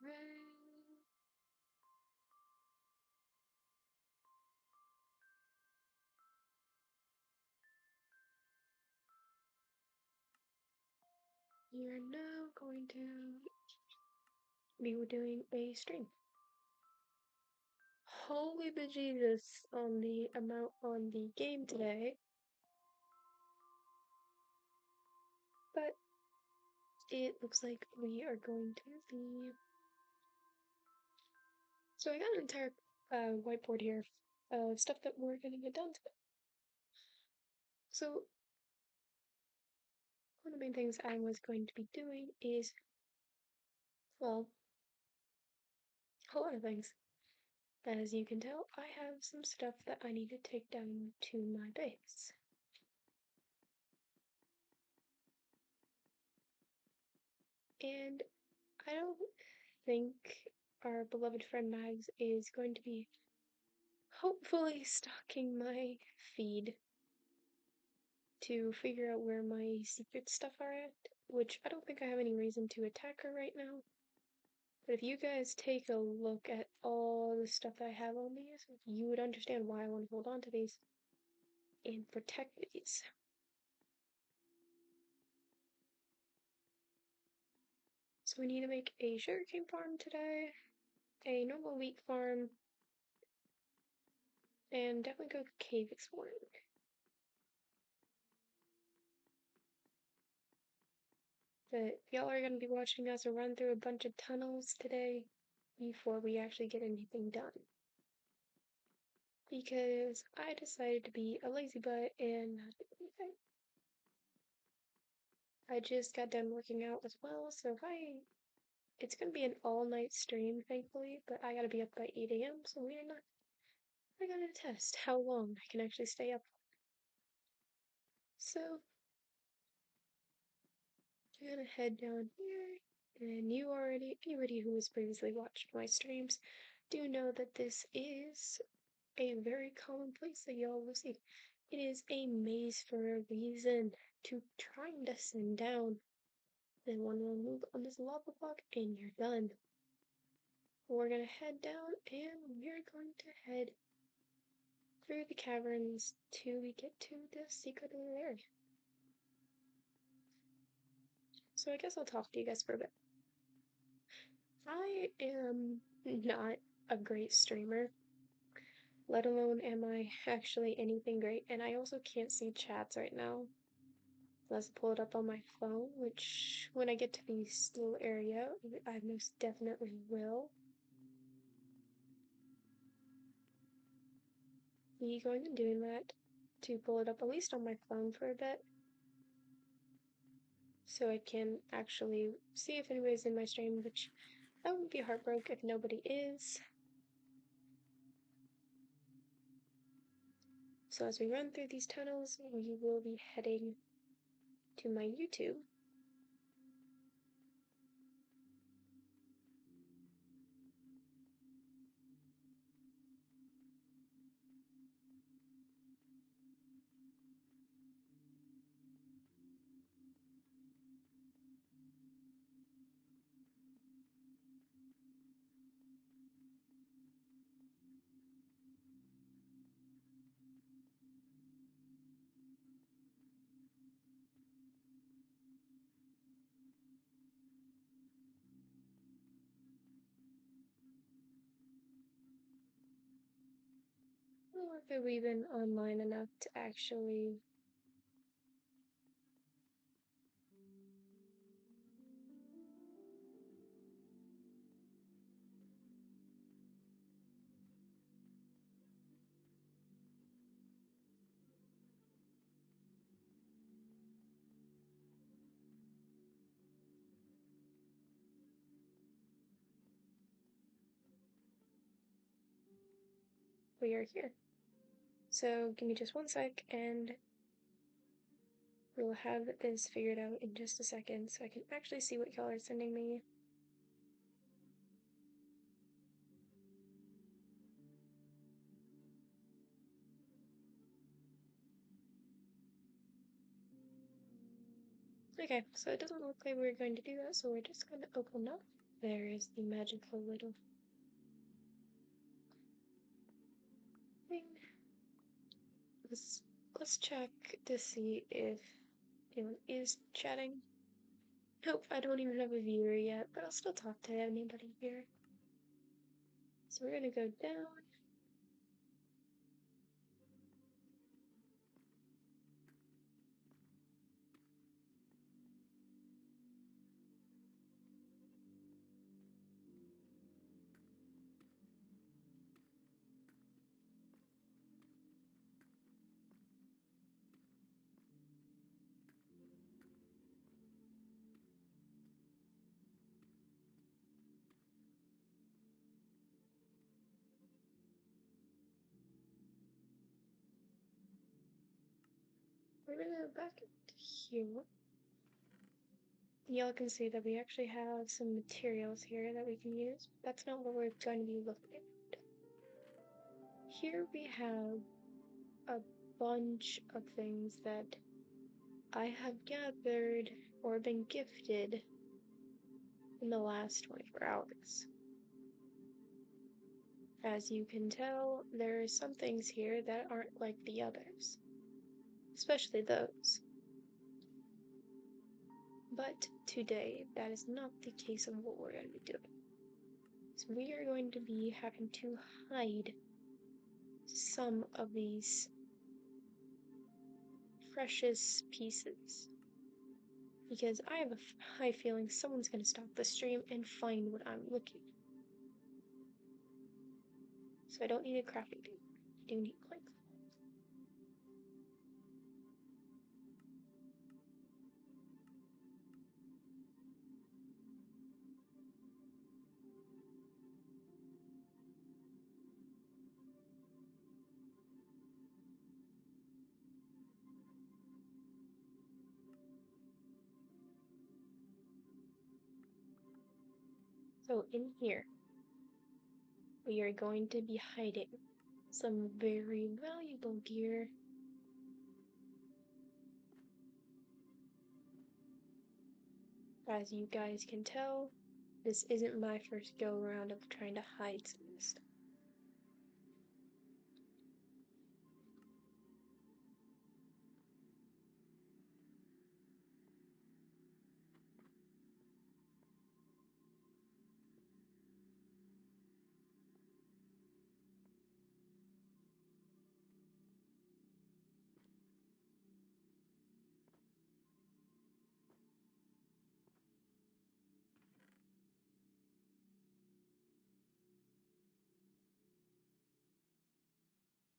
We are now going to be doing a stream. Holy bejesus on the amount on the game today. But it looks like we are going to be... So I got an entire whiteboard here of stuff that we're going to get done today. So one of the main things I was going to be doing is, well, a lot of things. As you can tell, I have some stuff that I need to take down to my base. And I don't think our beloved friend Mags is going to be hopefully stalking my feed to figure out where my secret stuff are at, which I don't think I have any reason to attack her right now. But if you guys take a look at all the stuff that I have on these, you would understand why I want to hold on to these and protect these. So we need to make a sugarcane farm today, a normal wheat farm, and definitely go cave exploring. But y'all are going to be watching us run through a bunch of tunnels today before we actually get anything done. Because I decided to be a lazy butt and not do anything. I just got done working out as well, so it's gonna be an all-night stream, thankfully, but I gotta be up by 8 a.m., so we're gonna test how long I can actually stay up. So, I'm gonna head down here, and anybody who has previously watched my streams, do know that this is a very common place that y'all will see. It is a maze for a reason to try and descend down. Then one will move on this lava block and you're done. We're gonna head down and we're going to head through the caverns till we get to the secret area. So I guess I'll talk to you guys for a bit. I am not a great streamer, let alone am I actually anything great, and I also can't see chats right now. Let's pull it up on my phone, which when I get to the still area, I most definitely will be going and doing that to pull it up at least on my phone for a bit. So I can actually see if anybody's in my stream, which I wouldn't be heartbroken if nobody is. So as we run through these tunnels, we will be heading to my YouTube. Or if we've been online enough to actually we are here. So give me just one sec and we'll have this figured out in just a second so I can actually see what y'all are sending me. Okay, so it doesn't look like we're going to do that, so we're just going to open up There is the magical little thing. Let's check to see if anyone is chatting. Nope, I don't even have a viewer yet, but I'll still talk to anybody here. So we're gonna go down. We're gonna go back here. Y'all can see that we actually have some materials here that we can use. That's not what we're going to be looking at. Here we have a bunch of things that I have gathered or been gifted in the last 24 hours. As you can tell, there are some things here that aren't like the others, especially those. But today, that is not the case of what we're going to be doing. So we are going to be having to hide some of these precious pieces. Because I have a high feeling someone's going to stop the stream and find what I'm looking for. So I don't need a crafting table. I do need planks. So in here, we are going to be hiding some very valuable gear. As you guys can tell, this isn't my first go around of trying to hide some of this stuff.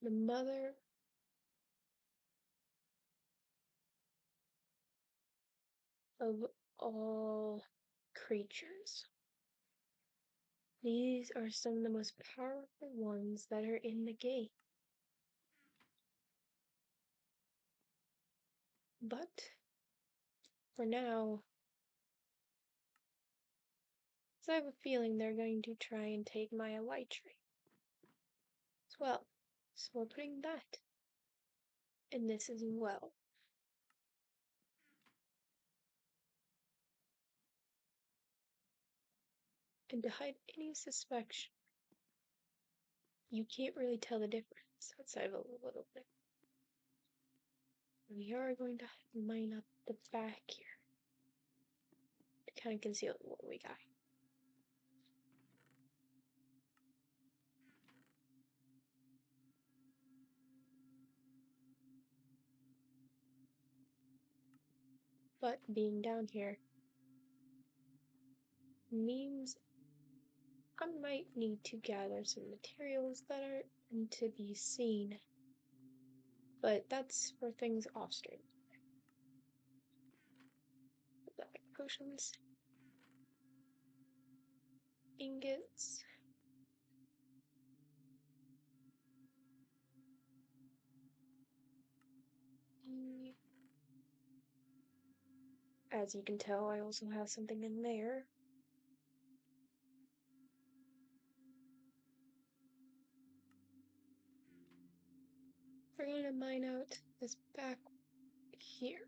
The mother of all creatures. These are some of the most powerful ones that are in the game. But for now, I have a feeling they're going to try and take my elytra as well. So we're putting that in this as well. And to hide any suspicion, you can't really tell the difference outside of a little bit. We are going to mine up the back here to kind of conceal what we got. But being down here means I might need to gather some materials that aren't to be seen. But that's for things off stream. Like potions, ingots, as you can tell, I also have something in there. We're going to mine out this back here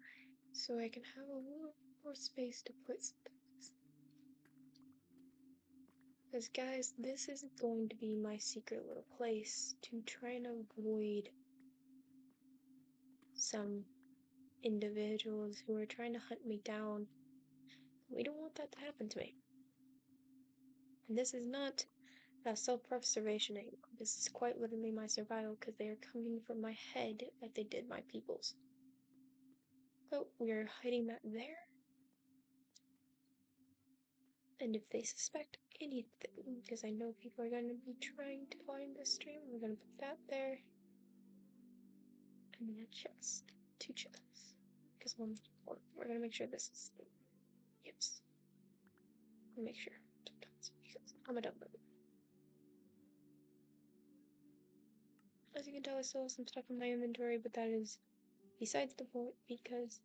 so I can have a little more space to put some things. Because, guys, this is going to be my secret little place to try and avoid some individuals who are trying to hunt me down. We don't want that to happen to me. And this is not self-preservation anymore. This is quite literally my survival because they are coming for my head like they did my peoples. So we're hiding that there. And if they suspect anything, because I know people are going to be trying to find this stream, we're going to put that there. And then a chest. 2 chests. Because one, we're going to make sure this is. Yes. Make sure. Because I'm a dumb baby. As you can tell, I still have some stuff in my inventory, but that is besides the point because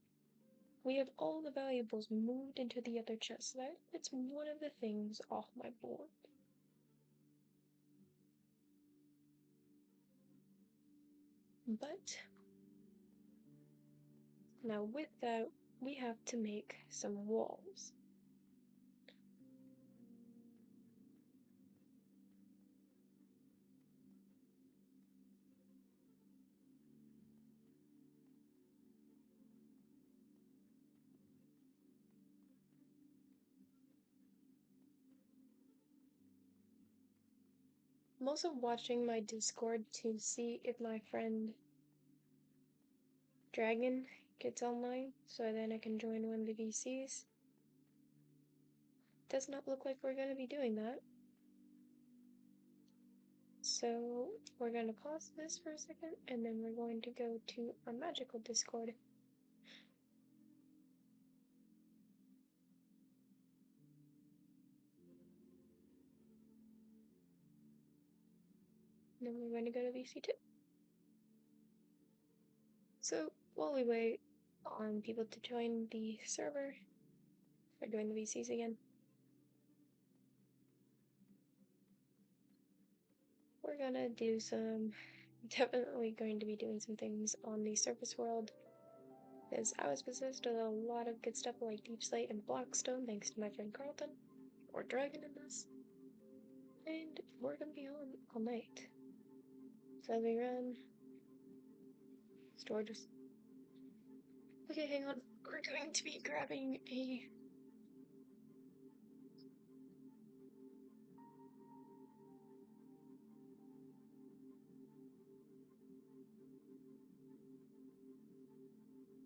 we have all the valuables moved into the other chest. It's one of the things off my board. But now with that, we have to make some walls. I'm also watching my Discord to see if my friend Dragon gets online, so then I can join one of the VCs. Does not look like we're going to be doing that. So we're going to pause this for a second, and then we're going to go to our magical Discord. And then we're going to go to VC2. So while we wait on people to join the server, or join the VCs again, we're gonna do some, definitely going to be doing some things on the surface world, because I was possessed with a lot of good stuff like Deep Slate and Blockstone, thanks to my friend Carlton, or Dragon in this, and we're gonna be on all night. So we run, storage. Okay, hang on, we're going to be grabbing a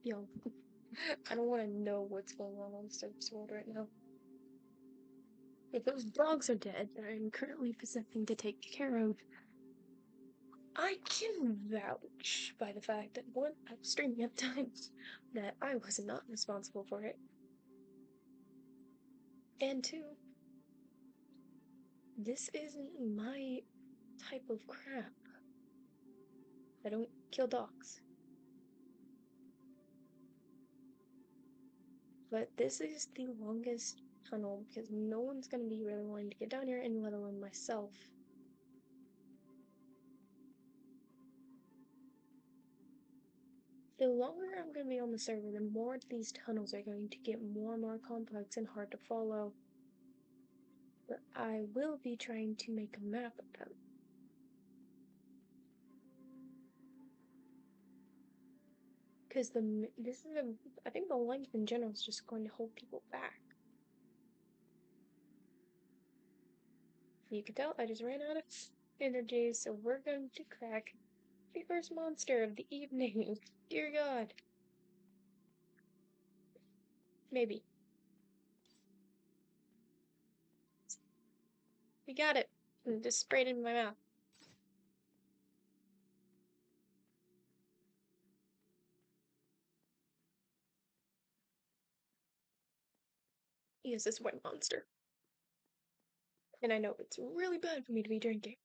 yo, I don't want to know what's going on the surface world right now. If those dogs are dead that I'm currently possessing to take care of, I can vouch by the fact that one, I was streaming at times that I was not responsible for it. And two, this isn't my type of crap. I don't kill dogs. But this is the longest tunnel because no one's gonna be really wanting to get down here, and let alone myself. The longer I'm going to be on the server, the more these tunnels are going to get more and more complex and hard to follow. But I will be trying to make a map of them. Because I think the length in general is just going to hold people back. You can tell I just ran out of energy, so we're going to crack the first monster of the evening. Dear God. Maybe. We got it. And just sprayed it in my mouth. Yes, this white monster. And I know it's really bad for me to be drinking.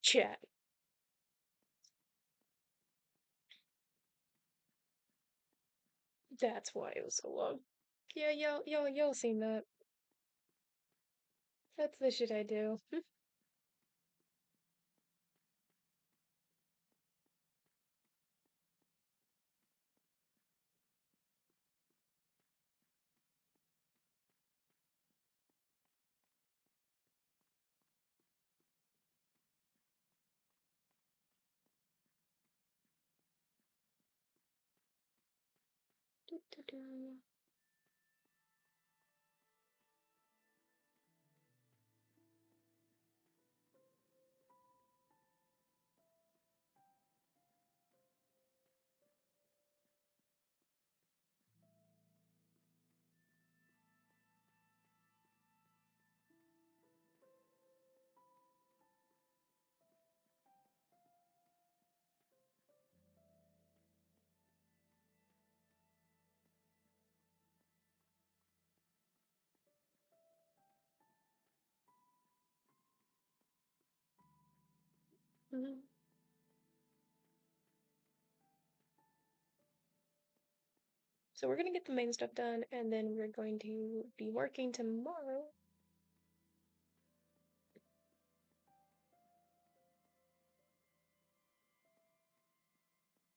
Chat. That's why it was so long. Yeah, y'all seen that. That's the shit I do. Mhm. So we're gonna get the main stuff done, and then we're going to be working tomorrow.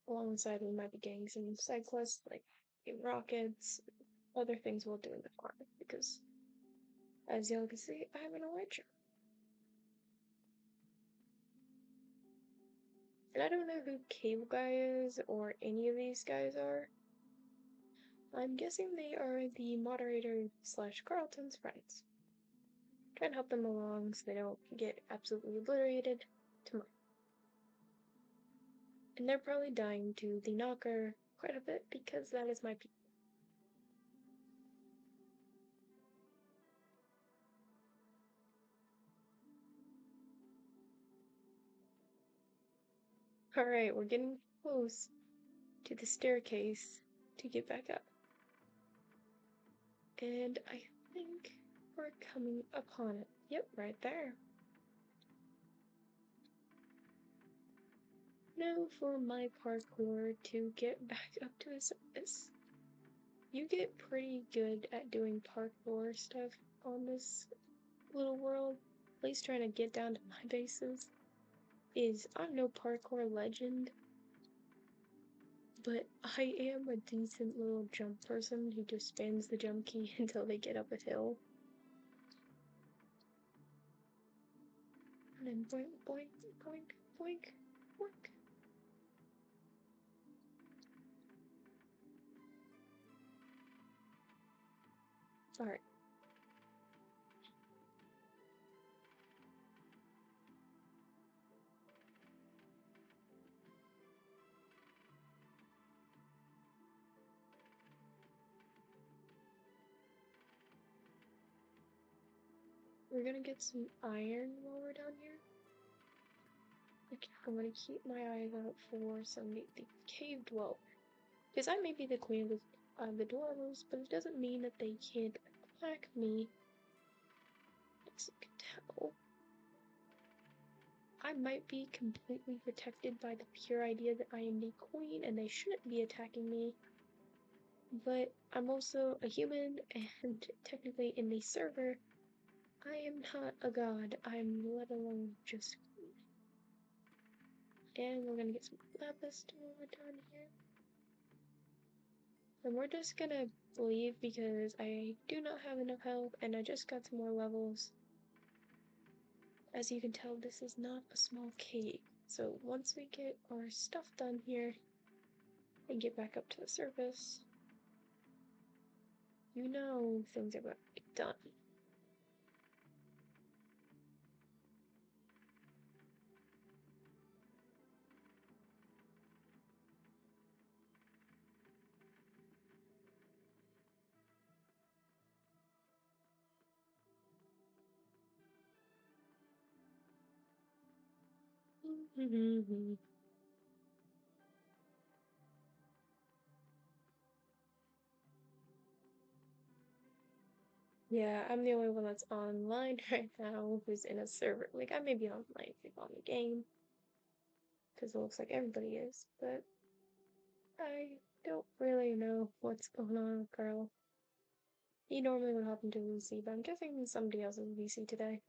Alongside, we might be getting some side quests like getting rockets, other things we'll do in the farm, because as y'all can see, I have an elytra. And I don't know who Cable Guy is or any of these guys are. I'm guessing they are the moderator slash Carlton's friends. Try and help them along so they don't get absolutely obliterated tomorrow. And they're probably dying to the knocker quite a bit because that is my people. Alright, we're getting close to the staircase to get back up. And I think we're coming upon it. Yep, right there. Now for my parkour to get back up to the surface. You get pretty good at doing parkour stuff on this little world. At least trying to get down to my bases. I'm no parkour legend, but I am a decent little jump person who just spams the jump key until they get up a hill. And then boink, boink, boink, boink, boink. Alright. We're gonna get some iron while we're down here. Okay, I'm gonna keep my eyes out for the cave dweller. Because I may be the queen of the dwellers, but it doesn't mean that they can't attack me. As you can tell, I might be completely protected by the pure idea that I am the queen and they shouldn't be attacking me. But I'm also a human, and technically in the server, I am not a god. I'm let alone just queen. And we're gonna get some lapis while we're down here. And we're just gonna leave because I do not have enough health and I just got some more levels. As you can tell, this is not a small cave. So once we get our stuff done here and get back up to the surface, you know things are about to be done. Yeah, I'm the only one that's online right now who's in a server. Like, I may be online on the game, because it looks like everybody is, but I don't really know what's going on with Carl. He normally would hop into VC, but I'm guessing somebody else is VC today.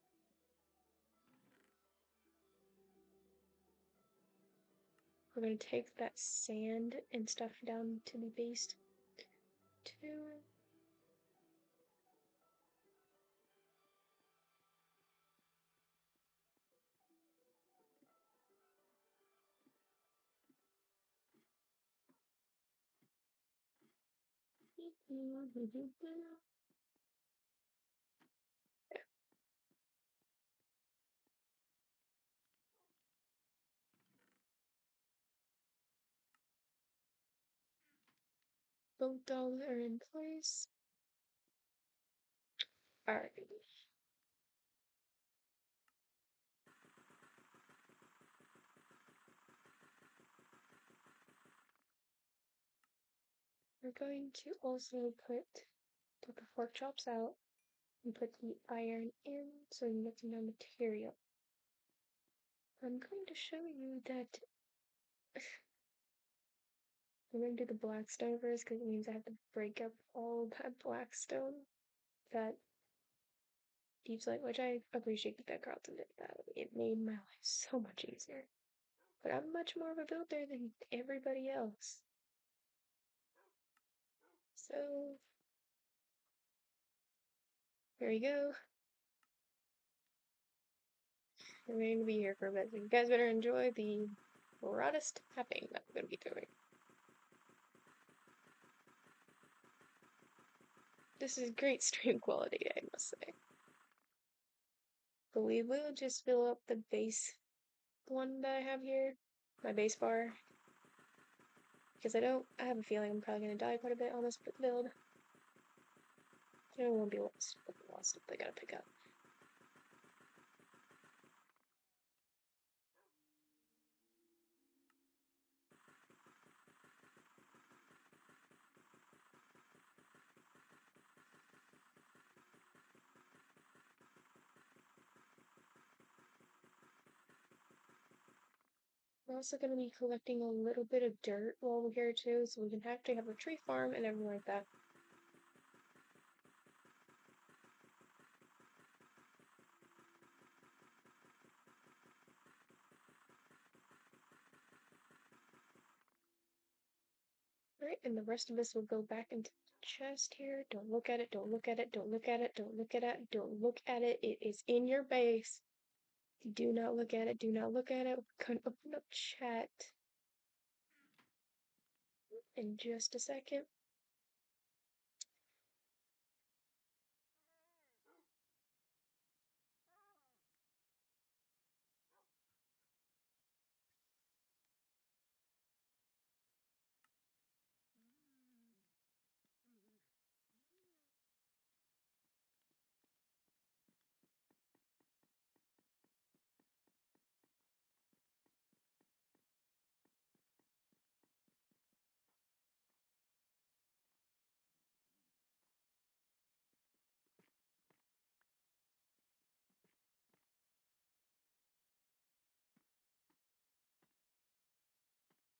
We're gonna take that sand and stuff down to the base too. Both dolls are in place. Alright. We're going to also put the pork chops out and put the iron in so we can get some more material. I'm going to show you that I'm going to do the black stone first because it means I have to break up all that black stone that Deep Slate, which I appreciate that Carlton did that. It made my life so much easier. But I'm much more of a builder than everybody else. So, here we go. We're going to be here for a bit. So you guys better enjoy the broadest tapping that I'm going to be doing. This is great stream quality, I must say. But we will just fill up the base one that I have here, my base bar. Because I have a feeling I'm probably going to die quite a bit on this build. It won't be lost if they gotta pick up. We're also going to be collecting a little bit of dirt while we're here too, so we can actually have a tree farm and everything like that. Alright, and the rest of this will go back into the chest here. Don't look at it, don't look at it, don't look at it, don't look at it, don't look at it. It is in your base. Do not look at it, do not look at it. We're going to open up chat in just a second.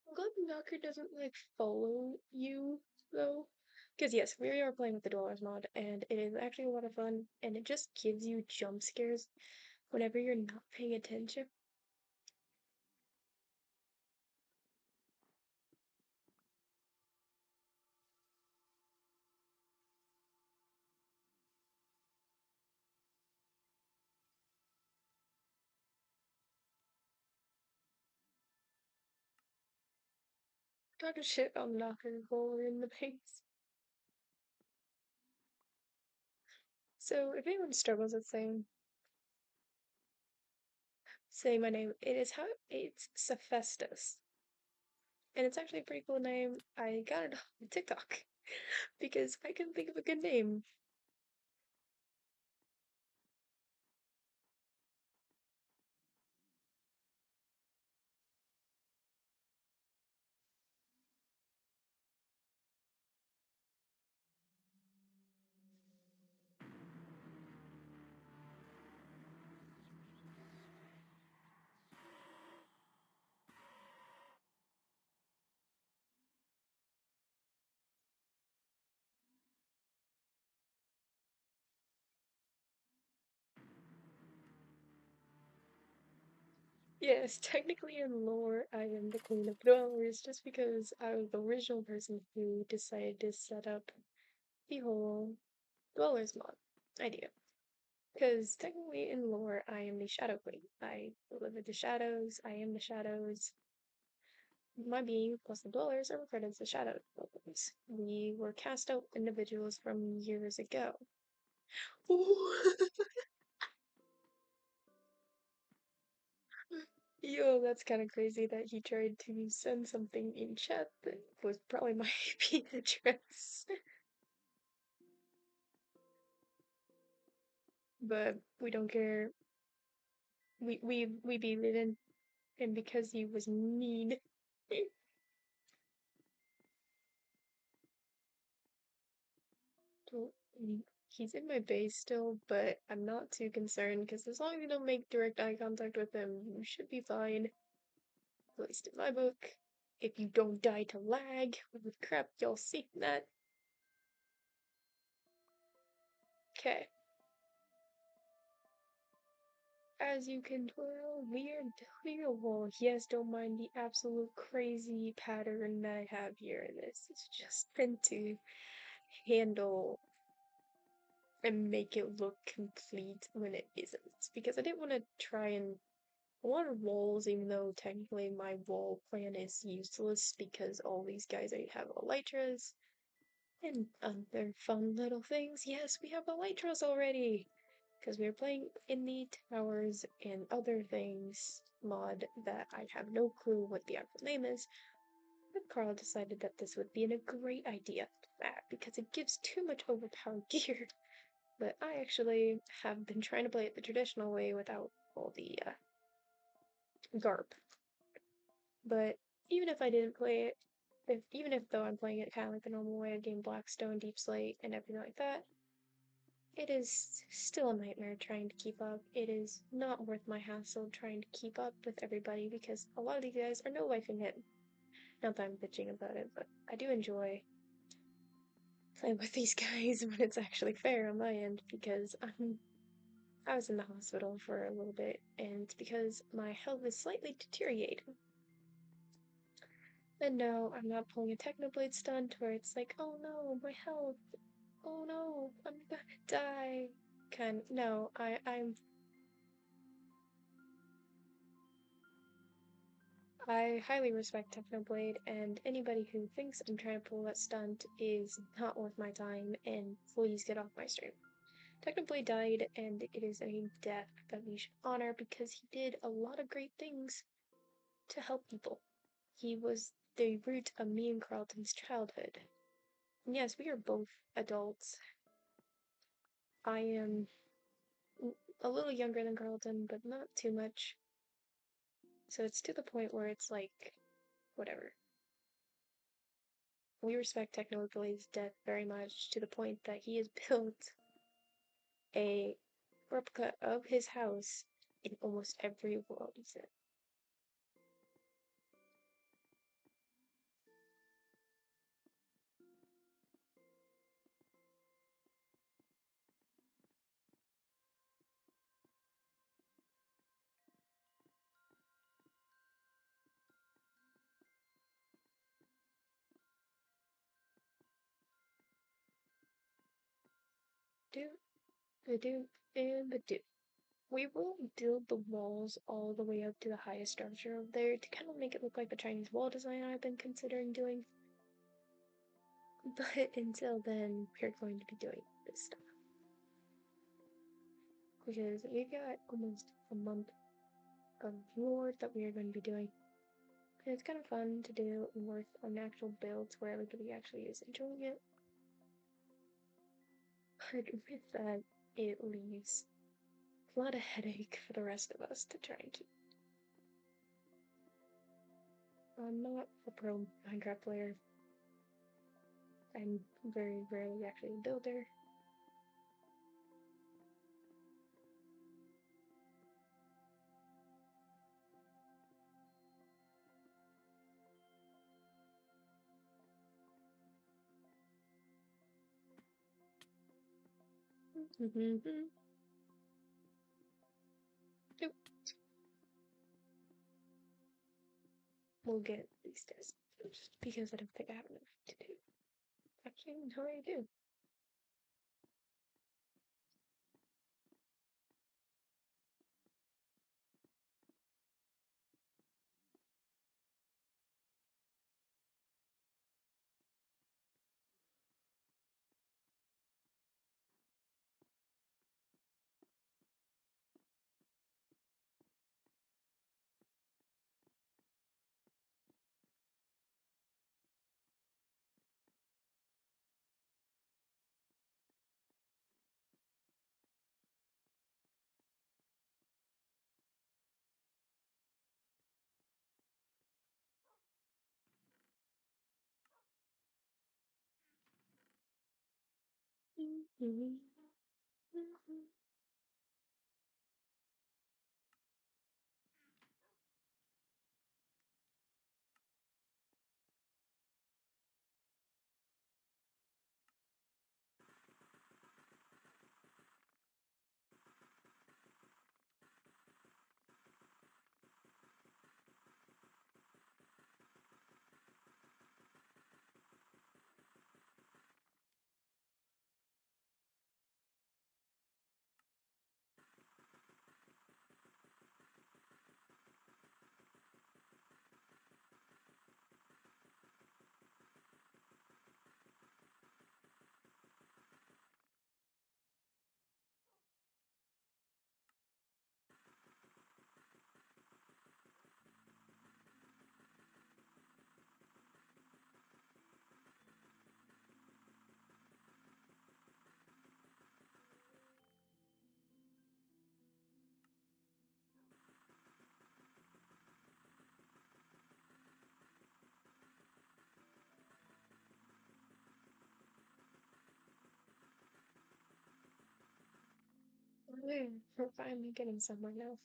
I'm glad Knocker doesn't like follow you though. Because yes, we are playing with the Dwellers mod and it is actually a lot of fun and it just gives you jump scares whenever you're not paying attention. Talking shit on Knocker while we're in the base. So if anyone struggles with saying my name, it's Cephestus. And it's actually a pretty cool name. I got it on TikTok because I couldn't think of a good name. Yes, technically in lore, I am the Queen of Dwellers just because I was the original person who decided to set up the whole Dwellers mod idea. Because technically in lore, I am the Shadow Queen. I live in the shadows, I am the shadows. My being plus the dwellers are referred as the shadow dwellers. We were cast out individuals from years ago. Yo, that's kind of crazy that he tried to send something in chat that was probably my IP address. But we don't care. We beat it in, and because he was mean. Well, he's in my base still, but I'm not too concerned because as long as you don't make direct eye contact with him, you should be fine. At least in my book. If you don't die to lag, with crap, you'll see that. Okay. As you can tell, we are doing a wall. Yes, don't mind the absolute crazy pattern that I have here in this. It's just meant to handle and make it look complete when it isn't. Because I didn't want to try and I wanted walls, even though technically my wall plan is useless because all these guys already have elytras and other fun little things. Yes, we have elytras already! Because we are playing in the towers and other things mod that I have no clue what the actual name is. But Carl decided that this would be a great idea because it gives too much overpowered gear. But I actually have been trying to play it the traditional way without all the garb. But even if I didn't play it, even if though I'm playing it kind of like the normal way, game Blackstone, Deep Slate, and everything like that, it is still a nightmare trying to keep up. It is not worth my hassle trying to keep up with everybody because a lot of these guys are no wifing hit. Not that I'm bitching about it, but I do enjoy playing with these guys when it's actually fair on my end because I was in the hospital for a little bit and it's because my health is slightly deteriorating. And no, I'm not pulling a Technoblade stunt where it's like, oh no, my health, oh no, I'm gonna die. No, I highly respect Technoblade, and anybody who thinks I'm trying to pull that stunt is not worth my time, and please get off my stream. Technoblade died, and it is a death that we should honor because he did a lot of great things to help people. He was the root of me and Carlton's childhood. And yes, we are both adults. I am a little younger than Carlton, but not too much. So it's to the point where it's like, whatever. We respect Technoblade's death very much to the point that he has built a replica of his house in almost every world he's in. Do, do, and do. We will build the walls all the way up to the highest structure of there to kind of make it look like the Chinese wall design I've been considering doing. But until then, we're going to be doing this stuff. Because we've got almost a month of lore that we are going to be doing. And it's kind of fun to do and work on actual builds where everybody actually is enjoying it. But with that, it leaves a lot of headache for the rest of us to try and keep. I'm not a pro Minecraft player. I'm very rarely actually a builder. Nope. We'll get these tests because I don't think I have enough to do. Actually, no, I do. Mhm. Yeah, we're finally getting somewhere now.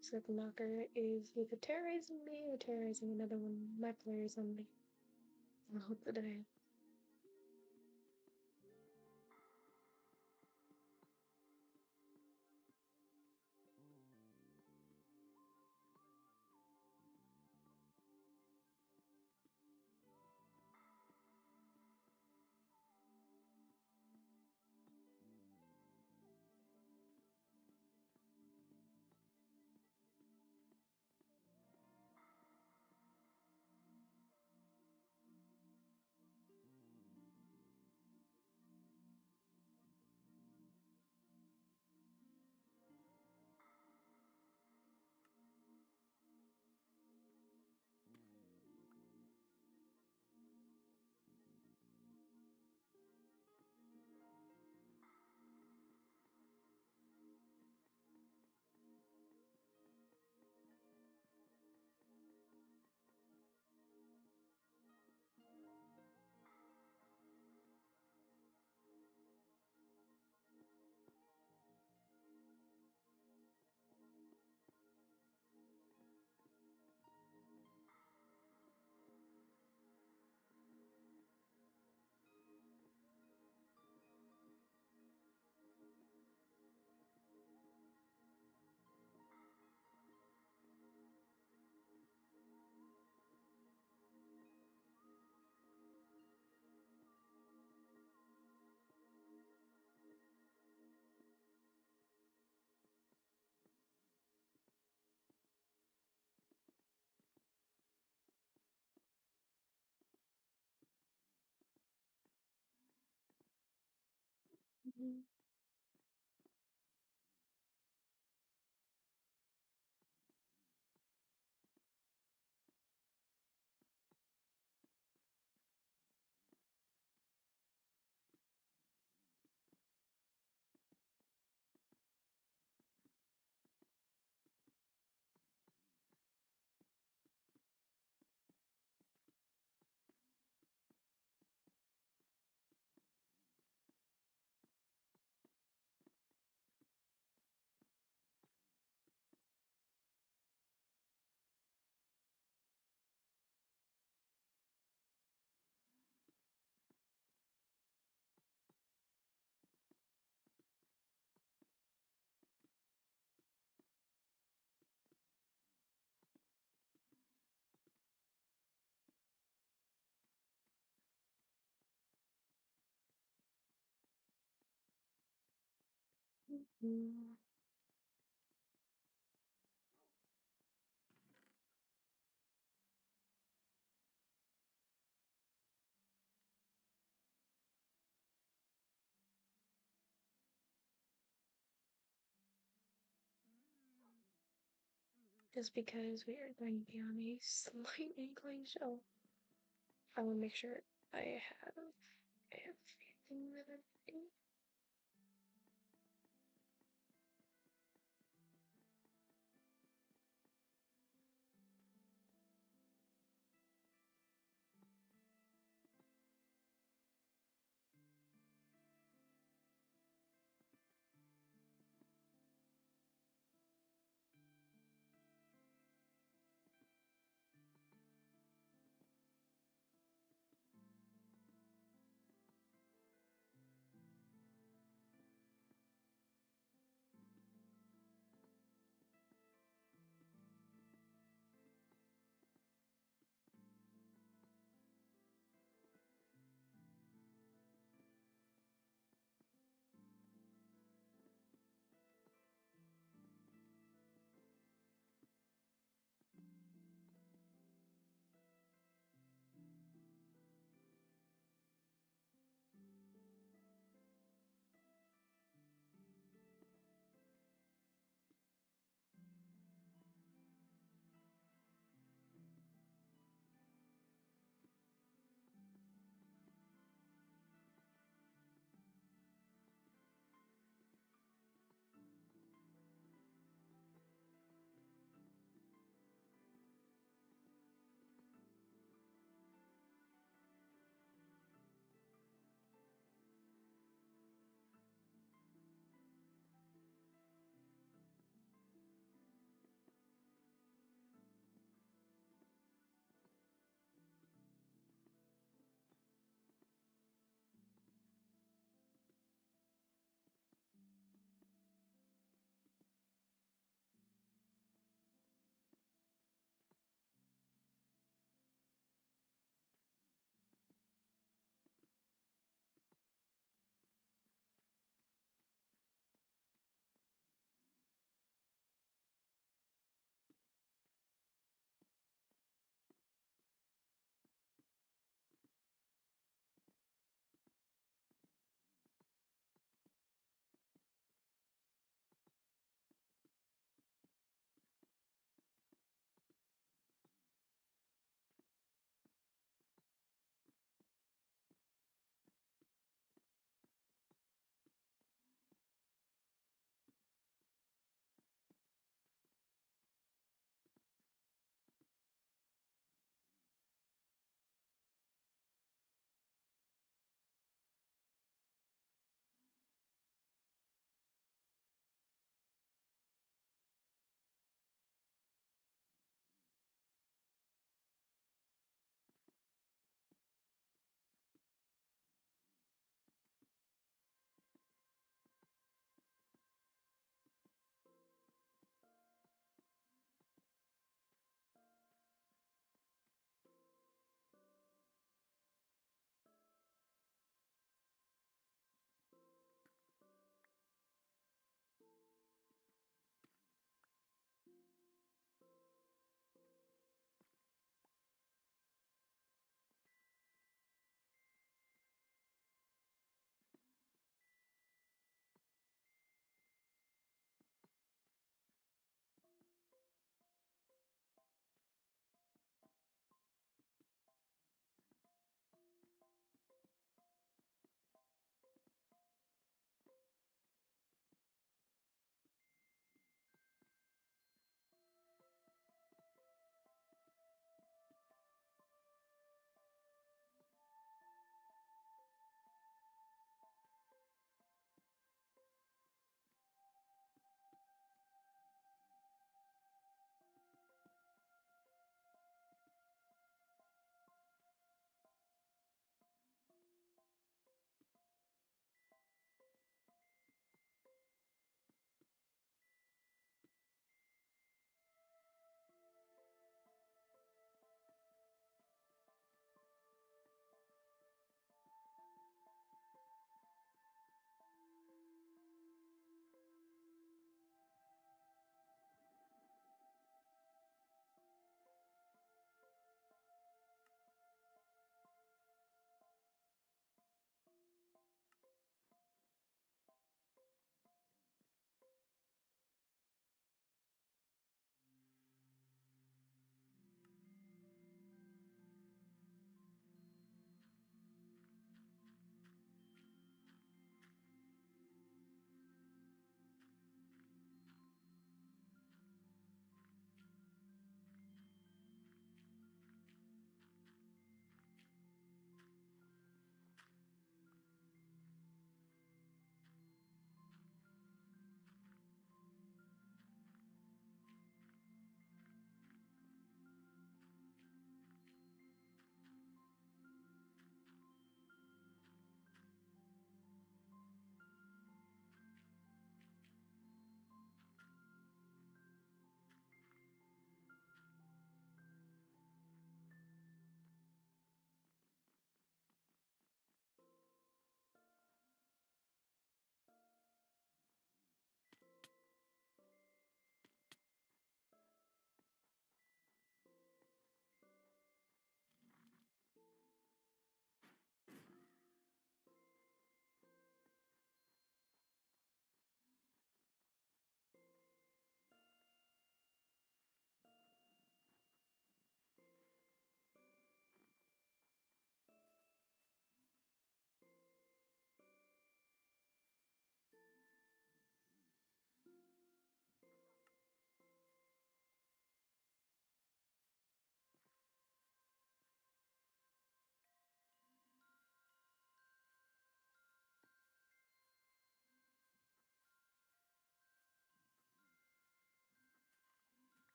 So the knocker is either terrorizing me or terrorizing another one of my players on me. I hope that I. Just because we are going to be on a slight incline show, I will make sure I have everything that I'm doing.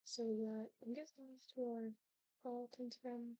So yeah, I'm guessing these two are Carlton's friends.